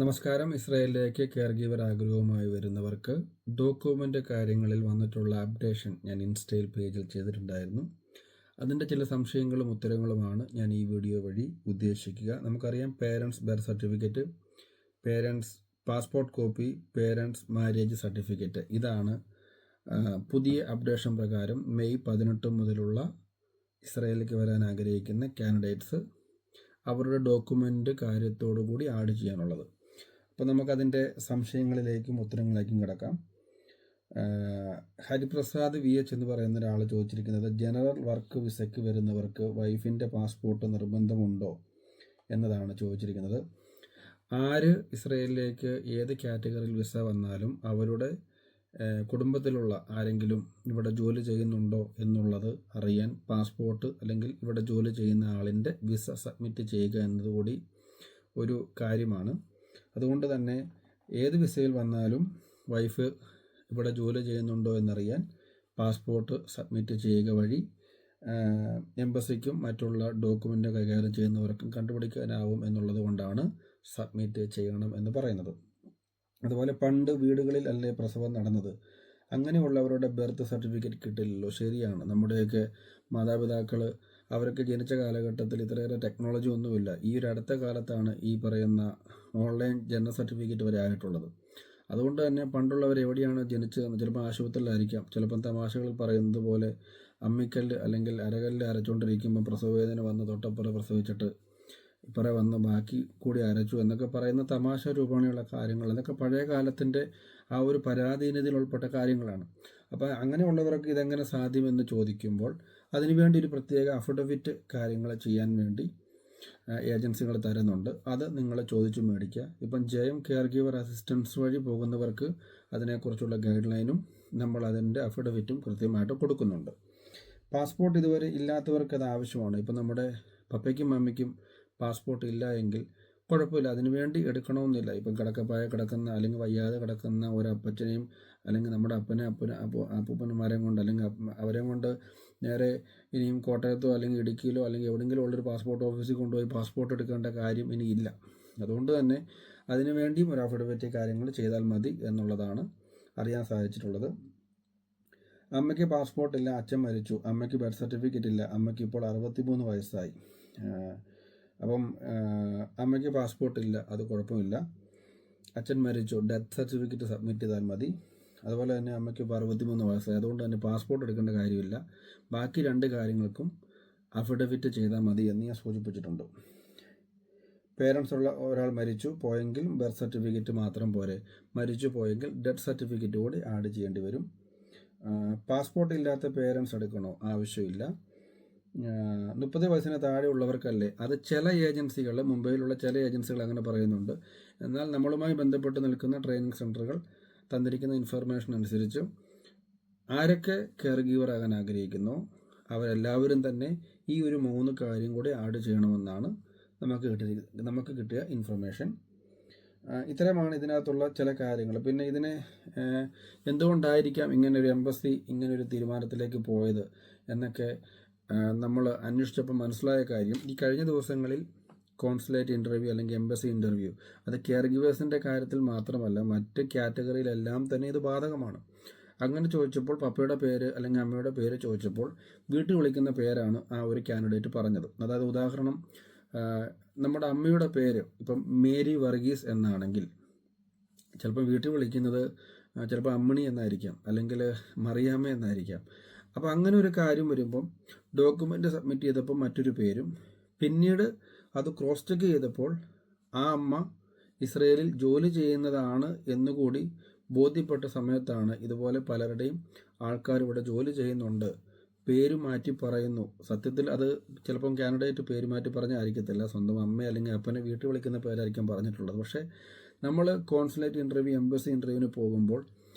നമസ്കാരം. ഇസ്രായേലിലേക്ക് care giver ആഗ്രഹവുമായി വരുന്നവർക്ക് ഡോക്യുമെൻ്റ് കാര്യങ്ങളിൽ വന്നിട്ടുള്ള അപ്ഡേഷൻ ഞാൻ ഇൻസ്റ്റയിൽ പേജിൽ ചെയ്തിട്ടുണ്ടായിരുന്നു. അതിൻ്റെ ചില സംശയങ്ങളും ഉത്തരങ്ങളുമാണ് ഞാൻ ഈ വീഡിയോ വഴി ഉദ്ദേശിക്കുക. നമുക്കറിയാം, parents birth certificate, parents passport copy, parents marriage certificate, ഇതാണ് പുതിയ അപ്ഡേഷൻ പ്രകാരം മെയ് 18 മുതലുള്ള ഇസ്രായേലിലേക്ക് വരാൻ ആഗ്രഹിക്കുന്ന കാൻഡിഡേറ്റ്സ് അവരുടെ ഡോക്യുമെൻ്റ് കാര്യത്തോടു കൂടി ആഡ് ചെയ്യാനുള്ളത്. അപ്പോൾ നമുക്കതിൻ്റെ സംശയങ്ങളിലേക്കും ഉത്തരങ്ങളിലേക്കും കിടക്കാം. ഹരിപ്രസാദ് VH എന്ന് പറയുന്ന ഒരാൾ ചോദിച്ചിരിക്കുന്നത്, ജനറൽ വർക്ക് വിസയ്ക്ക് വരുന്നവർക്ക് വൈഫിൻ്റെ പാസ്പോർട്ട് നിർബന്ധമുണ്ടോ എന്നതാണ് ചോദിച്ചിരിക്കുന്നത്. ആര് ഇസ്രയേലിലേക്ക് ഏത് കാറ്റഗറിയിൽ വിസ വന്നാലും അവരുടെ കുടുംബത്തിലുള്ള ആരെങ്കിലും ഇവിടെ ജോലി ചെയ്യുന്നുണ്ടോ എന്നുള്ളത് അറിയാൻ പാസ്പോർട്ട് അല്ലെങ്കിൽ ഇവിടെ ജോലി ചെയ്യുന്ന ആളിൻ്റെ വിസ സബ്മിറ്റ് ചെയ്യുക എന്നതുകൂടി ഒരു കാര്യമാണ്. അതുകൊണ്ട് തന്നെ ഏത് വിസയിൽ വന്നാലും വൈഫ് ഇവിടെ ജോലി ചെയ്യുന്നുണ്ടോ എന്നറിയാൻ പാസ്പോർട്ട് സബ്മിറ്റ് ചെയ്യുക വഴി എംബസിക്കും മറ്റുള്ള ഡോക്യുമെൻ്റ് കൈകാര്യം ചെയ്യുന്നവർക്കും കണ്ടുപിടിക്കാനാവും എന്നുള്ളത് കൊണ്ടാണ് സബ്മിറ്റ് ചെയ്യണം എന്ന് പറയുന്നത്. അതുപോലെ പണ്ട് വീടുകളിൽ അല്ലേ പ്രസവം നടന്നത്, അങ്ങനെയുള്ളവരുടെ ബർത്ത് സർട്ടിഫിക്കറ്റ് കിട്ടില്ലല്ലോ. ശരിയാണ്, നമ്മുടെയൊക്കെ മാതാപിതാക്കൾ അവരൊക്കെ ജനിച്ച കാലഘട്ടത്തിൽ ഇത്രയേറെ ടെക്നോളജി ഒന്നുമില്ല. ഈ ഒരു അടുത്ത കാലത്താണ് ഈ പറയുന്ന ഓൺലൈൻ ജനന സർട്ടിഫിക്കറ്റ് വരെ ആയിട്ടുള്ളത്. അതുകൊണ്ട് തന്നെ പണ്ടുള്ളവർ എവിടെയാണ് ജനിച്ചതെന്ന് ചിലപ്പോൾ ആശുപത്രിയിലായിരിക്കാം, ചിലപ്പം തമാശകളിൽ പറയുന്നത് പോലെ അമ്മിക്കല്ല് അല്ലെങ്കിൽ അരകല്ല് അരച്ചുകൊണ്ടിരിക്കുമ്പോൾ പ്രസവവേദന വന്ന് തൊട്ടപ്പുറം പ്രസവിച്ചിട്ട് ഇപ്പറേ വന്ന് ബാക്കി കൂടി അരച്ചു എന്നൊക്കെ പറയുന്ന തമാശ രൂപേണയുള്ള കാര്യങ്ങൾ, എന്നൊക്കെ പഴയ കാലത്തിൻ്റെ ആ ഒരു പരാധീനതയിൽ ഉൾപ്പെട്ട കാര്യങ്ങളാണ്. അപ്പോൾ അങ്ങനെയുള്ളവർക്ക് ഇതെങ്ങനെ സാധ്യമെന്ന് ചോദിക്കുമ്പോൾ അതിനുവേണ്ടി ഒരു പ്രത്യേക അഫിഡവിറ്റ് കാര്യങ്ങൾ ചെയ്യാൻ വേണ്ടി ഏജൻസികൾ തരുന്നുണ്ട്. അത് നിങ്ങൾ ചോദിച്ചു മേടിക്കുക. ഇപ്പം ജയം കെയർ ഗീവർ അസിസ്റ്റൻസ് വഴി പോകുന്നവർക്ക് അതിനെക്കുറിച്ചുള്ള ഗൈഡ് ലൈനും നമ്മൾ അതിൻ്റെ അഫിഡവിറ്റും കൃത്യമായിട്ട് കൊടുക്കുന്നുണ്ട്. പാസ്പോർട്ട് ഇതുവരെ ഇല്ലാത്തവർക്ക് അത് ആവശ്യമാണ്. ഇപ്പം നമ്മുടെ പപ്പയ്ക്കും മമ്മിക്കും പാസ്പോർട്ട് ഇല്ല എങ്കിൽ കുഴപ്പമില്ല, അതിനുവേണ്ടി എടുക്കണമെന്നില്ല. ഇപ്പം കിടക്കപ്പായ കിടക്കുന്ന അല്ലെങ്കിൽ വയ്യാതെ കിടക്കുന്ന ഒരപ്പച്ചനെയും അല്ലെങ്കിൽ നമ്മുടെ അപ്പൂപ്പന്മാരെയും കൊണ്ട് അല്ലെങ്കിൽ അവരെയും കൊണ്ട് നേരെ ഇനിയും കോട്ടയത്തോ അല്ലെങ്കിൽ ഇടുക്കിയിലോ അല്ലെങ്കിൽ എവിടെയെങ്കിലും ഉള്ളൊരു പാസ്പോർട്ട് ഓഫീസിൽ കൊണ്ടുപോയി പാസ്പോർട്ട് എടുക്കേണ്ട കാര്യം ഇനി ഇല്ല. അതുകൊണ്ട് തന്നെ അതിനു വേണ്ടിയും ഒരു അഫിഡവിറ്റ് കാര്യങ്ങൾ ചെയ്താൽ മതി എന്നുള്ളതാണ് അറിയാൻ സാധിച്ചിട്ടുള്ളത്. അമ്മയ്ക്ക് പാസ്പോർട്ട് ഇല്ല, അച്ഛൻ മരിച്ചു, അമ്മയ്ക്ക് ബർത്ത് സർട്ടിഫിക്കറ്റ് ഇല്ല, അമ്മയ്ക്ക് ഇപ്പോൾ 63 വയസ്സായി. അപ്പം അമ്മയ്ക്ക് പാസ്പോർട്ട് ഇല്ല, അത് കുഴപ്പമില്ല. അച്ഛൻ മരിച്ചു, ഡെത്ത് സർട്ടിഫിക്കറ്റ് സബ്മിറ്റ് ചെയ്താൽ മതി. അതുപോലെ തന്നെ അമ്മയ്ക്ക് ഇപ്പോൾ 63 വയസ്സായി, അതുകൊണ്ട് തന്നെ പാസ്പോർട്ട് എടുക്കേണ്ട കാര്യമില്ല. ബാക്കി 2 കാര്യങ്ങൾക്കും അഫിഡവിറ്റ് ചെയ്താൽ മതി എന്ന് ഞാൻ സൂചിപ്പിച്ചിട്ടുണ്ട്. പേരൻസ് ഉള്ള ഒരാൾ മരിച്ചു പോയെങ്കിൽ ബർത്ത് സർട്ടിഫിക്കറ്റ് മാത്രം പോരെ, മരിച്ചു പോയെങ്കിൽ ഡെത്ത് സർട്ടിഫിക്കറ്റ് കൂടി ആഡ് ചെയ്യേണ്ടി വരും. പാസ്പോർട്ട് ഇല്ലാത്ത പേരൻസ് എടുക്കണോ? ആവശ്യമില്ല. 30 വയസ്സിന് താഴെ ഉള്ളവർക്കല്ലേ. അത് ചില ഏജൻസികൾ, മുംബൈയിലുള്ള ചില ഏജൻസികൾ അങ്ങനെ പറയുന്നുണ്ട്. എന്നാൽ നമ്മളുമായി ബന്ധപ്പെട്ട് നിൽക്കുന്ന ട്രെയിനിങ് സെൻറ്ററുകൾ തന്നിരിക്കുന്ന ഇൻഫർമേഷൻ അനുസരിച്ച് ആരൊക്കെ കെയർ ഗീവർ ആകാൻ ആഗ്രഹിക്കുന്നോ അവരെല്ലാവരും തന്നെ ഈ ഒരു 3 കാര്യം കൂടി ആഡ് ചെയ്യണമെന്നാണ് നമുക്ക് കിട്ടിയ ഇൻഫർമേഷൻ. ഇത്തരമാണ് ഇതിനകത്തുള്ള ചില കാര്യങ്ങൾ. പിന്നെ ഇതിനെ എന്തുകൊണ്ടായിരിക്കാം ഇങ്ങനൊരു എംബസി ഇങ്ങനൊരു തീരുമാനത്തിലേക്ക് പോയത് എന്നൊക്കെ നമ്മൾ അന്വേഷിച്ചപ്പോൾ മനസ്സിലായ കാര്യം, ഈ കഴിഞ്ഞ ദിവസങ്ങളിൽ കോൺസുലേറ്റ് ഇൻ്റർവ്യൂ അല്ലെങ്കിൽ എംബസി ഇൻ്റർവ്യൂ, അത് കെയർ ഗിവേഴ്സിൻ്റെ കാര്യത്തിൽ മാത്രമല്ല മറ്റ് കാറ്റഗറിയിലെല്ലാം തന്നെ ഇത് ബാധകമാണ്. അങ്ങനെ ചോദിച്ചപ്പോൾ പപ്പയുടെ പേര് അല്ലെങ്കിൽ അമ്മയുടെ പേര് ചോദിച്ചപ്പോൾ വീട്ടിൽ വിളിക്കുന്ന പേരാണ് ആ ഒരു കാൻഡിഡേറ്റ് പറഞ്ഞത്. അതായത് ഉദാഹരണം, നമ്മുടെ അമ്മയുടെ പേര് ഇപ്പം മേരി വർഗീസ് എന്നാണെങ്കിൽ ചിലപ്പോൾ വീട്ടിൽ വിളിക്കുന്നത് ചിലപ്പോൾ അമ്മണി എന്നായിരിക്കാം, അല്ലെങ്കിൽ മറിയാമ്മ എന്നായിരിക്കാം. അപ്പോൾ അങ്ങനെ ഒരു കാര്യം വരുമ്പം ഡോക്യുമെൻ്റ് സബ്മിറ്റ് ചെയ്തപ്പോൾ മറ്റൊരു പേരും, പിന്നീട് അത് ക്രോസ് ചെക്ക് ചെയ്തപ്പോൾ ആ അമ്മ ഇസ്രയേലിൽ ജോലി ചെയ്യുന്നതാണ് എന്നുകൂടി ബോധ്യപ്പെട്ട സമയത്താണ് ഇതുപോലെ പലരുടെയും ആൾക്കാർ ഇവിടെ ജോലി ചെയ്യുന്നുണ്ട്, പേര് മാറ്റി പറയുന്നു. സത്യത്തിൽ അത് ചിലപ്പം കാൻഡിഡേറ്റ് പേര് മാറ്റി പറഞ്ഞായിരിക്കത്തില്ല, സ്വന്തം അമ്മ അല്ലെങ്കിൽ അപ്പനെ വീട്ടിൽ വിളിക്കുന്ന പേരായിരിക്കും പറഞ്ഞിട്ടുള്ളത്. പക്ഷേ നമ്മൾ കോൺസുലേറ്റ് ഇൻ്റർവ്യൂ, എംബസി ഇൻ്റർവ്യൂവിന് പോകുമ്പോൾ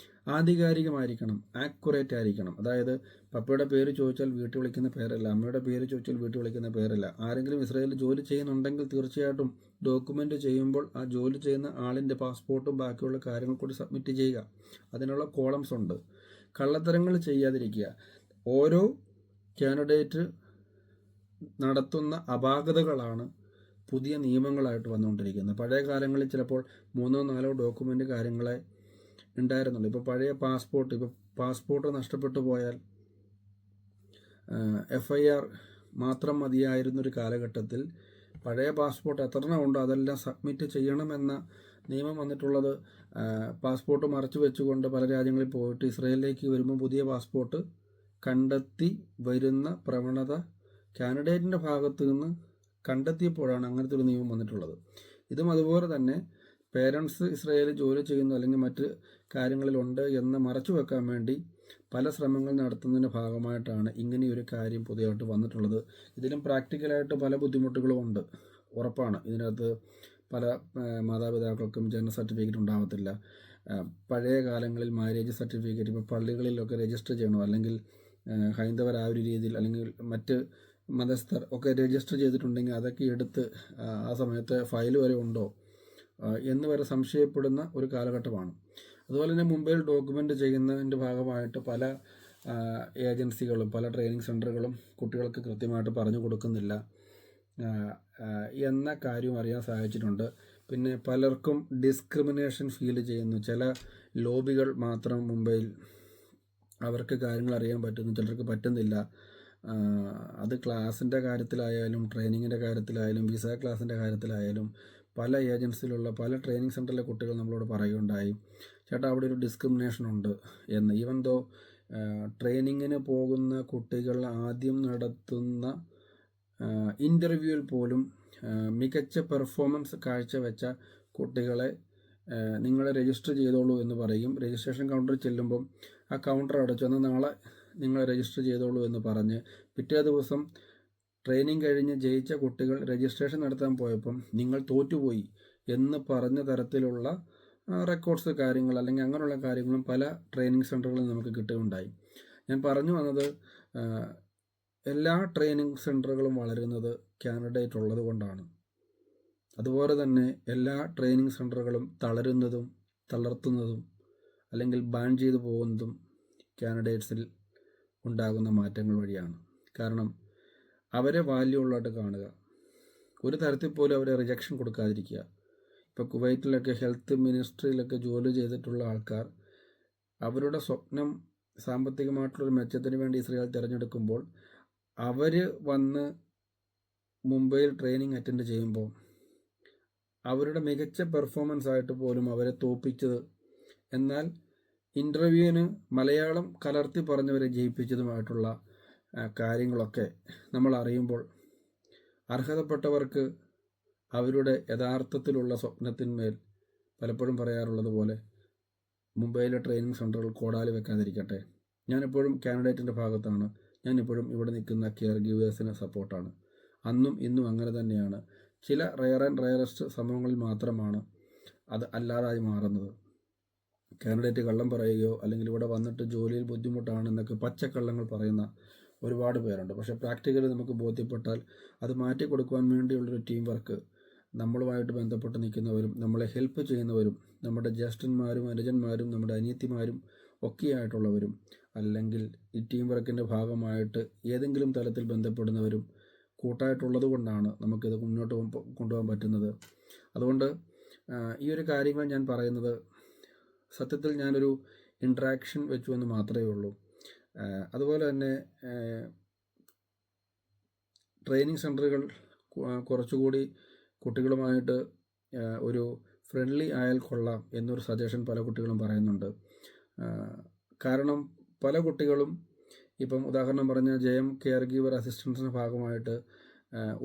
ആധികാരികമായിരിക്കണം, ആക്യുറേറ്റ് ആയിരിക്കണം. അതായത് പപ്പയുടെ പേര് ചോദിച്ചാൽ വീട്ടിൽ വിളിക്കുന്ന പേരല്ല, അമ്മയുടെ പേര് ചോദിച്ചാൽ വീട്ടിൽ വിളിക്കുന്ന പേരല്ല. ആരെങ്കിലും ഇസ്രായേലിൽ ജോലി ചെയ്യുന്നുണ്ടെങ്കിൽ തീർച്ചയായിട്ടും ഡോക്യുമെൻ്റ് ചെയ്യുമ്പോൾ ആ ജോലി ചെയ്യുന്ന ആളിൻ്റെ പാസ്പോർട്ടും ബാക്കിയുള്ള കാര്യങ്ങൾ കൂടി സബ്മിറ്റ് ചെയ്യുക. അതിനുള്ള കോളംസ് ഉണ്ട്. കള്ളത്തരങ്ങൾ ചെയ്യാതിരിക്കുക. ഓരോ കാൻഡിഡേറ്റ് നടത്തുന്ന അപാകതകളാണ് പുതിയ നിയമങ്ങളായിട്ട് വന്നുകൊണ്ടിരിക്കുന്നത്. പഴയ കാലങ്ങളിൽ ചിലപ്പോൾ 3-4 ഡോക്യുമെൻ്റ് കാര്യങ്ങളെ ഉണ്ടായിരുന്നുള്ളൂ. ഇപ്പോൾ പഴയ പാസ്പോർട്ട് നഷ്ടപ്പെട്ടു പോയാൽ FIR മാത്രം മതിയായിരുന്നൊരു കാലഘട്ടത്തിൽ പഴയ പാസ്പോർട്ട് എത്രണ്ണം ഉണ്ടോ അതെല്ലാം സബ്മിറ്റ് ചെയ്യണമെന്ന നിയമം വന്നിട്ടുള്ളത് പാസ്പോർട്ട് മറച്ചു വെച്ചുകൊണ്ട് പല രാജ്യങ്ങളിൽ പോയിട്ട് ഇസ്രയേലിലേക്ക് വരുമ്പോൾ പുതിയ പാസ്പോർട്ട് കണ്ടെത്തി വരുന്ന പ്രവണത കാൻഡിഡേറ്റിൻ്റെ ഭാഗത്തു നിന്ന് കണ്ടെത്തിയപ്പോഴാണ് അങ്ങനത്തെ ഒരു നിയമം വന്നിട്ടുള്ളത്. ഇതും അതുപോലെ തന്നെ പേരൻസ് ഇസ്രയേലിൽ ജോലി ചെയ്യുന്നു അല്ലെങ്കിൽ മറ്റ് കാര്യങ്ങളിലുണ്ട് എന്ന് മറച്ചു വെക്കാൻ വേണ്ടി പല ശ്രമങ്ങൾ നടത്തുന്നതിൻ്റെ ഭാഗമായിട്ടാണ് ഇങ്ങനെയൊരു കാര്യം പുതിയതായിട്ട് വന്നിട്ടുള്ളത്. ഇതിലും പ്രാക്ടിക്കലായിട്ട് പല ബുദ്ധിമുട്ടുകളും ഉണ്ട്, ഉറപ്പാണ്. ഇതിനകത്ത് പല മാതാപിതാക്കൾക്കും ജനന സർട്ടിഫിക്കറ്റ് ഉണ്ടാകത്തില്ല. പഴയ കാലങ്ങളിൽ മാരേജ് സർട്ടിഫിക്കറ്റ് ഇപ്പോൾ പള്ളികളിലൊക്കെ രജിസ്റ്റർ ചെയ്യണം, അല്ലെങ്കിൽ ഹൈന്ദവർ ആ ഒരു രീതിയിൽ അല്ലെങ്കിൽ മറ്റ് മതസ്ഥർ ഒക്കെ രജിസ്റ്റർ ചെയ്തിട്ടുണ്ടെങ്കിൽ അതൊക്കെ എടുത്ത് ആ സമയത്ത് ഫയൽ വരെ ഉണ്ടോ എന്ന് വരെ സംശയപ്പെടുന്ന ഒരു കാലഘട്ടമാണ്. അതുപോലെ തന്നെ മുംബൈയിൽ ഡോക്യുമെൻ്റ് ചെയ്യുന്നതിൻ്റെ ഭാഗമായിട്ട് പല ഏജൻസികളും പല ട്രെയിനിങ് സെൻ്ററുകളും കുട്ടികൾക്ക് കൃത്യമായിട്ട് പറഞ്ഞു കൊടുക്കുന്നില്ല എന്ന കാര്യം അറിയാൻ സാധിച്ചിട്ടുണ്ട്. പിന്നെ പലർക്കും ഡിസ്ക്രിമിനേഷൻ ഫീൽ ചെയ്യുന്നു. ചില ലോബികൾ മാത്രം മുംബൈയിൽ അവർക്ക് കാര്യങ്ങൾ അറിയാൻ പറ്റുന്നു, ചിലർക്ക് പറ്റുന്നില്ല. അത് ക്ലാസിൻ്റെ കാര്യത്തിലായാലും ട്രെയിനിങ്ങിൻ്റെ കാര്യത്തിലായാലും വിസ ക്ലാസിൻ്റെ കാര്യത്തിലായാലും പല ഏജൻസിയിലുള്ള പല ട്രെയിനിങ് സെൻ്ററിലെ കുട്ടികൾ നമ്മളോട് പറയുകയുണ്ടായി, ചേട്ടാ അവിടെ ഒരു ഡിസ്ക്രിമിനേഷൻ ഉണ്ട് എന്ന്. ഈവൻ ദോ ട്രെയിനിങ്ങിന് പോകുന്ന കുട്ടികൾ ആദ്യം നടത്തുന്ന ഇൻ്റർവ്യൂവിൽ പോലും മികച്ച പെർഫോമൻസ് കാഴ്ചവെച്ച കുട്ടികളെ നിങ്ങൾ രജിസ്റ്റർ ചെയ്തോളൂ എന്ന് പറയും. രജിസ്ട്രേഷൻ കൗണ്ടറിൽ ചെല്ലുമ്പം ആ കൗണ്ടർ അടച്ചു, എന്നാൽ നാളെ നിങ്ങൾ രജിസ്റ്റർ ചെയ്തോളൂ എന്ന് പറഞ്ഞ് പിറ്റേ ദിവസം ട്രെയിനിങ് കഴിഞ്ഞ് ജയിച്ച കുട്ടികൾ രജിസ്ട്രേഷൻ നടത്താൻ പോയപ്പം നിങ്ങൾ തോറ്റുപോയി എന്ന് പറഞ്ഞ തരത്തിലുള്ള റെക്കോർഡ്സ് കാര്യങ്ങൾ അല്ലെങ്കിൽ അങ്ങനെയുള്ള കാര്യങ്ങളും പല ട്രെയിനിങ് സെൻ്ററുകളിൽ നമുക്ക് കിട്ടുകയുണ്ടായി. ഞാൻ പറഞ്ഞു വന്നത് എല്ലാ ട്രെയിനിങ് സെൻ്ററുകളും വളരുന്നത് കാൻഡിഡേറ്റ് ഉള്ളത് കൊണ്ടാണ്. അതുപോലെ തന്നെ എല്ലാ ട്രെയിനിങ് സെൻ്ററുകളും തളർത്തുന്നതും അല്ലെങ്കിൽ ബാൻ ചെയ്തു പോകുന്നതും കാൻഡിഡേറ്റ്സിൽ ഉണ്ടാകുന്ന മാറ്റങ്ങൾ വഴിയാണ്. കാരണം അവരെ വാല്യൂ ഉള്ളതായിട്ട് കാണുക, ഒരു തരത്തിൽ പോലും അവരെ റിജക്ഷൻ കൊടുക്കാതിരിക്കുക. ഇപ്പോൾ കുവൈറ്റിലൊക്കെ ഹെൽത്ത് മിനിസ്ട്രിയിലൊക്കെ ജോലി ചെയ്തിട്ടുള്ള ആൾക്കാർ അവരുടെ സ്വപ്നം സാമ്പത്തികമായിട്ടുള്ളൊരു മെച്ചത്തിന് വേണ്ടി ഇസ്രയേൽ തിരഞ്ഞെടുക്കുമ്പോൾ അവർ വന്ന് മുംബൈയിൽ ട്രെയിനിങ് അറ്റൻഡ് ചെയ്യുമ്പോൾ അവരുടെ മികച്ച പെർഫോമൻസ് ആയിട്ട് പോലും അവരെ തോൽപ്പിച്ചത്, എന്നാൽ ഇൻ്റർവ്യൂവിന് മലയാളം കലർത്തി പറഞ്ഞവരെ ജയിപ്പിച്ചതുമായിട്ടുള്ള കാര്യങ്ങളൊക്കെ നമ്മൾ അറിയുമ്പോൾ അർഹതപ്പെട്ടവർക്ക് അവരുടെ യഥാർത്ഥത്തിലുള്ള സ്വപ്നത്തിന്മേൽ പലപ്പോഴും പറയാറുള്ളത് പോലെ മുംബൈയിലെ ട്രെയിനിങ് സെൻ്ററുകൾ കോടാലി വെക്കാതിരിക്കട്ടെ. ഞാനെപ്പോഴും കാൻഡിഡേറ്റിൻ്റെ ഭാഗത്താണ്. ഞാനിപ്പോഴും ഇവിടെ നിൽക്കുന്ന കെയർ ഗീവേഴ്സിന് സപ്പോർട്ടാണ്. അന്നും ഇന്നും അങ്ങനെ തന്നെയാണ്. ചില റയറസ്റ്റ് സംഭവങ്ങളിൽ മാത്രമാണ് അത് അല്ലാതായി മാറുന്നത്. കാൻഡിഡേറ്റ് കള്ളം പറയുകയോ അല്ലെങ്കിൽ ഇവിടെ വന്നിട്ട് ജോലിയിൽ ബുദ്ധിമുട്ടാണെന്നൊക്കെ പച്ചക്കള്ളങ്ങൾ പറയുന്ന ഒരുപാട് പേരുണ്ട്. പക്ഷേ പ്രാക്ടിക്കലി നമുക്ക് ബോധ്യപ്പെട്ടാൽ അത് മാറ്റിക്കൊടുക്കുവാൻ വേണ്ടിയുള്ളൊരു ടീം വർക്ക് നമ്മളുമായിട്ട് ബന്ധപ്പെട്ട് നിൽക്കുന്നവരും നമ്മളെ ഹെൽപ്പ് ചെയ്യുന്നവരും നമ്മുടെ ജ്യേഷ്ഠന്മാരും അനുജന്മാരും നമ്മുടെ അനിയത്തിമാരും ഒക്കെയായിട്ടുള്ളവരും അല്ലെങ്കിൽ ഈ ടീം വർക്കിൻ്റെ ഭാഗമായിട്ട് ഏതെങ്കിലും തലത്തിൽ ബന്ധപ്പെടുന്നവരും കൂട്ടായിട്ടുള്ളത് കൊണ്ടാണ് നമുക്കിത് മുന്നോട്ട് കൊണ്ടുപോകാൻ പറ്റുന്നത്. അതുകൊണ്ട് ഈ ഒരു കാര്യങ്ങൾ ഞാൻ പറയുന്നത് സത്യത്തിൽ ഞാനൊരു ഇൻട്രാക്ഷൻ വെച്ചു എന്ന് മാത്രമേ ഉള്ളൂ. അതുപോലെ തന്നെ ട്രെയിനിങ് സെൻ്ററുകൾ കുറച്ചുകൂടി കുട്ടികളുമായിട്ട് ഒരു ഫ്രണ്ട്ലി ആയാൽ കൊള്ളാം എന്നൊരു സജഷൻ പല കുട്ടികളും പറയുന്നുണ്ട്. കാരണം പല കുട്ടികളും ഇപ്പം ഉദാഹരണം പറഞ്ഞ JM കെയർ ഗീവർ അസിസ്റ്റൻസിൻ്റെ ഭാഗമായിട്ട്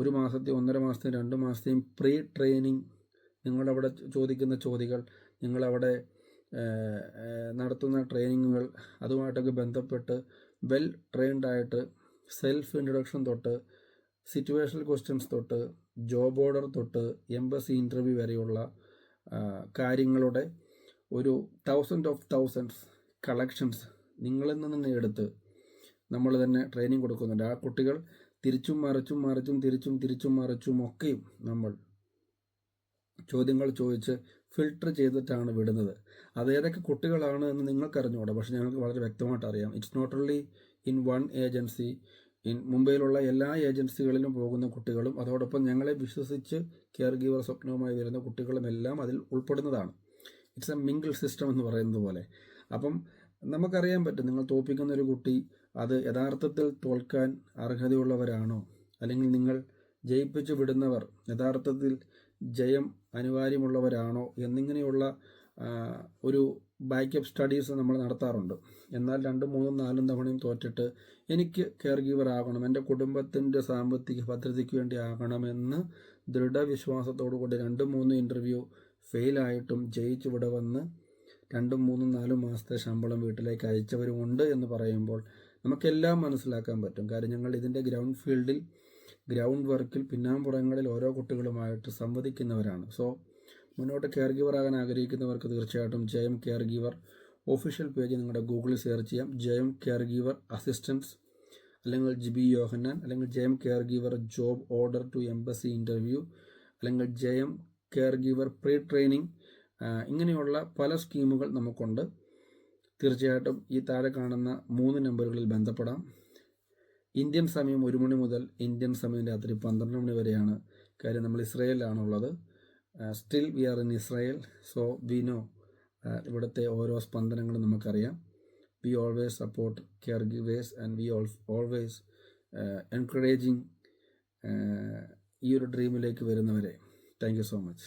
1 മാസത്തെയും 1.5 മാസത്തെയും 2 മാസത്തെയും പ്രീ ട്രെയിനിങ് നിങ്ങളവിടെ ചോദിക്കുന്ന ചോദ്യങ്ങൾ, നിങ്ങളവിടെ നടത്തുന്ന ട്രെയിനിങ്ങുകൾ, അതുമായിട്ടൊക്കെ ബന്ധപ്പെട്ട് വെൽ ട്രെയിൻഡായിട്ട് സെൽഫ് ഇൻട്രൊഡക്ഷൻ തൊട്ട് സിറ്റുവേഷണൽ ക്വസ്റ്റ്യൻസ് തൊട്ട് ജോബ് ഓർഡർ തൊട്ട് എംബസി ഇൻ്റർവ്യൂ വരെയുള്ള കാര്യങ്ങളുടെ ഒരു 1000s കളക്ഷൻസ് നിങ്ങളിൽ നിന്ന് തന്നെ എടുത്ത് നമ്മൾ തന്നെ ട്രെയിനിങ് കൊടുക്കുന്നുണ്ട്. ആ കുട്ടികൾ തിരിച്ചും മറിച്ചും ഒക്കെയും നമ്മൾ ചോദ്യങ്ങൾ ചോദിച്ച് ഫിൽട്ടർ ചെയ്തിട്ടാണ് വിടുന്നത്. അത് ഏതൊക്കെ കുട്ടികളാണ് എന്ന് നിങ്ങൾക്കറിഞ്ഞുകൂടാ, പക്ഷേ ഞങ്ങൾക്ക് വളരെ വ്യക്തമായിട്ട് അറിയാം. It's not only in one agency. മുംബൈയിലുള്ള എല്ലാ ഏജൻസികളിലും പോകുന്ന കുട്ടികളും അതോടൊപ്പം ഞങ്ങളെ വിശ്വസിച്ച് കെയർ ഗീവർ സ്വപ്നവുമായി വരുന്ന കുട്ടികളും എല്ലാം അതിൽ ഉൾപ്പെടുന്നതാണ്. ഇറ്റ്സ് എ മിങ്കിൾ സിസ്റ്റം എന്ന് പറയുന്നത് പോലെ. അപ്പം നമുക്കറിയാൻ പറ്റും, നിങ്ങൾ തോൽപ്പിക്കുന്ന ഒരു കുട്ടി അത് യഥാർത്ഥത്തിൽ തോൽക്കാൻ അർഹതയുള്ളവരാണോ, അല്ലെങ്കിൽ നിങ്ങൾ ജയിപ്പിച്ചു വിടുന്നവർ യഥാർത്ഥത്തിൽ ജയം അനിവാര്യമുള്ളവരാണോ എന്നിങ്ങനെയുള്ള ഒരു ബാക്കപ്പ് സ്റ്റഡീസ് നമ്മൾ നടത്താറുണ്ട്. എന്നാൽ 2, 3, 4 തവണയും തോറ്റിട്ട് എനിക്ക് കെയർ ഗീവർ ആകണം, എൻ്റെ കുടുംബത്തിൻ്റെ സാമ്പത്തിക ഭദ്രതയ്ക്ക് വേണ്ടി ആകണമെന്ന് ദൃഢവിശ്വാസത്തോടു കൂടി 2, 3 ഇൻ്റർവ്യൂ ഫെയിലായിട്ടും ജയിച്ചിവിടെ വന്ന് 2, 3, 4 മാസത്തെ ശമ്പളം വീട്ടിലേക്ക് അയച്ചവരുമുണ്ട് എന്ന് പറയുമ്പോൾ നമുക്കെല്ലാം മനസ്സിലാക്കാൻ പറ്റും. കാര്യം ഞങ്ങൾ ഇതിൻ്റെ ഗ്രൗണ്ട് വർക്കിൽ പിന്നാമ്പുറങ്ങളിൽ ഓരോ കുട്ടികളുമായിട്ട് സംവദിക്കുന്നവരാണ്. സോ മുന്നോട്ട് കെയർ ഗീവർ ആകാൻ ആഗ്രഹിക്കുന്നവർക്ക് തീർച്ചയായിട്ടും ജയം കെയർ ഗീവർ ഒഫീഷ്യൽ പേജ് നിങ്ങളുടെ ഗൂഗിളിൽ സെർച്ച് ചെയ്യാം. ജയം കെയർ ഗീവർ അസിസ്റ്റൻസ്, അല്ലെങ്കിൽ ജിബി യോഹന്നാൻ, അല്ലെങ്കിൽ Jayam care giver job order to embassy interview, അല്ലെങ്കിൽ Jayam care giver pre training, ഇങ്ങനെയുള്ള പല സ്കീമുകൾ നമുക്കുണ്ട്. തീർച്ചയായിട്ടും ഈ താഴെ കാണുന്ന 3 നമ്പറുകളിൽ ബന്ധപ്പെടാം. ഇന്ത്യൻ സമയം 1 മണി മുതൽ ഇന്ത്യൻ സമയം രാത്രി 12 മണി വരെയാണ്. കാര്യം നമ്മൾ ഇസ്രയേലിലാണുള്ളത്. Still we are in Israel. So we know ഇവിടുത്തെ ഓരോ സ്പന്ദനങ്ങളും നമുക്കറിയാം. We always support care givers and we always encouraging ഈ ഒരു ഡ്രീമിലേക്ക് വരുന്നവരെ. Thank you so much.